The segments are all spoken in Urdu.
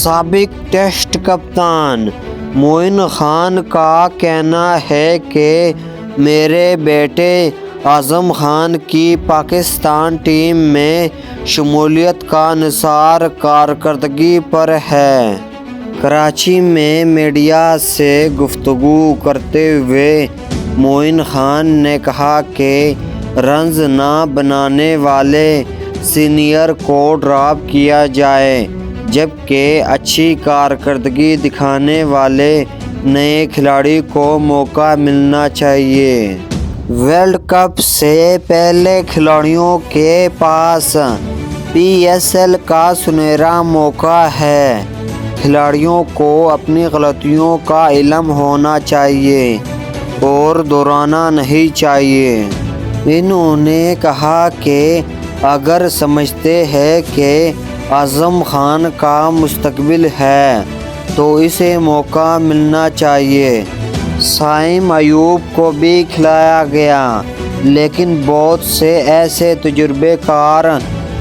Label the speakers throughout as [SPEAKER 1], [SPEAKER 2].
[SPEAKER 1] سابق ٹیسٹ کپتان معین خان کا کہنا ہے کہ میرے بیٹے اعظم خان کی پاکستان ٹیم میں شمولیت کا انحصار کارکردگی پر ہے۔ کراچی میں میڈیا سے گفتگو کرتے ہوئے معین خان نے کہا کہ رنز نہ بنانے والے سینئر کو ڈراپ کیا جائے، جبکہ اچھی کارکردگی دکھانے والے نئے کھلاڑی کو موقع ملنا چاہیے۔ ورلڈ کپ سے پہلے کھلاڑیوں کے پاس پی ایس ایل کا سنہرا موقع ہے۔ کھلاڑیوں کو اپنی غلطیوں کا علم ہونا چاہیے اور دہرانا نہیں چاہیے۔ انہوں نے کہا کہ اگر سمجھتے ہیں کہ اعظم خان کا مستقبل ہے تو اسے موقع ملنا چاہیے۔ سائم ایوب کو بھی کھلایا گیا، لیکن بہت سے ایسے تجربے کار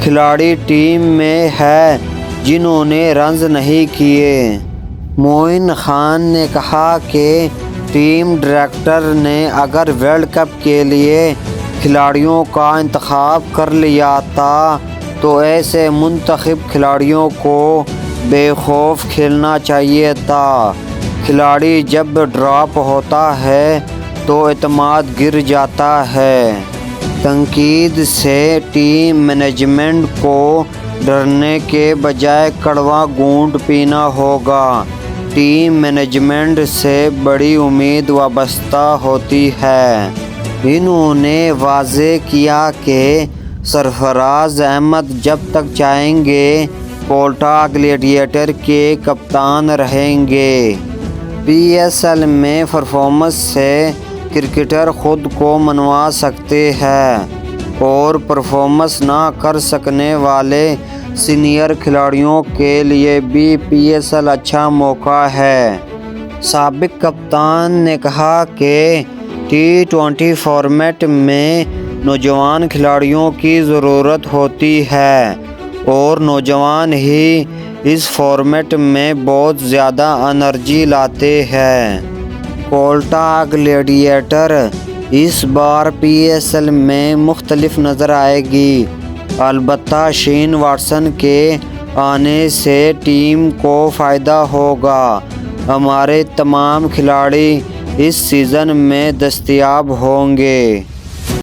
[SPEAKER 1] کھلاڑی ٹیم میں ہیں جنہوں نے رنز نہیں کیے۔ معین خان نے کہا کہ ٹیم ڈائریکٹر نے اگر ورلڈ کپ کے لیے کھلاڑیوں کا انتخاب کر لیا تھا تو ایسے منتخب کھلاڑیوں کو بے خوف کھیلنا چاہیے تھا۔ کھلاڑی جب ڈراپ ہوتا ہے تو اعتماد گر جاتا ہے۔ تنقید سے ٹیم مینجمنٹ کو ڈرنے کے بجائے کڑوا گھونٹ پینا ہوگا۔ ٹیم مینجمنٹ سے بڑی امید وابستہ ہوتی ہے۔ انہوں نے واضح کیا کہ سرفراز احمد جب تک چاہیں گے کوئٹہ گلیڈیٹر کے کپتان رہیں گے۔ پی ایس ایل میں پرفارمنس سے کرکٹر خود کو منوا سکتے ہیں اور پرفارمنس نہ کر سکنے والے سینئر کھلاڑیوں کے لیے بھی پی ایس ایل اچھا موقع ہے۔ سابق کپتان نے کہا کہ T20 فارمیٹ میں نوجوان کھلاڑیوں کی ضرورت ہوتی ہے اور نوجوان ہی اس فارمیٹ میں بہت زیادہ انرجی لاتے ہیں۔ کوئٹہ گلیڈیٹر اس بار پی ایس ایل میں مختلف نظر آئے گی۔ البتہ شین واٹسن کے آنے سے ٹیم کو فائدہ ہوگا۔ ہمارے تمام کھلاڑی اس سیزن میں دستیاب ہوں گے۔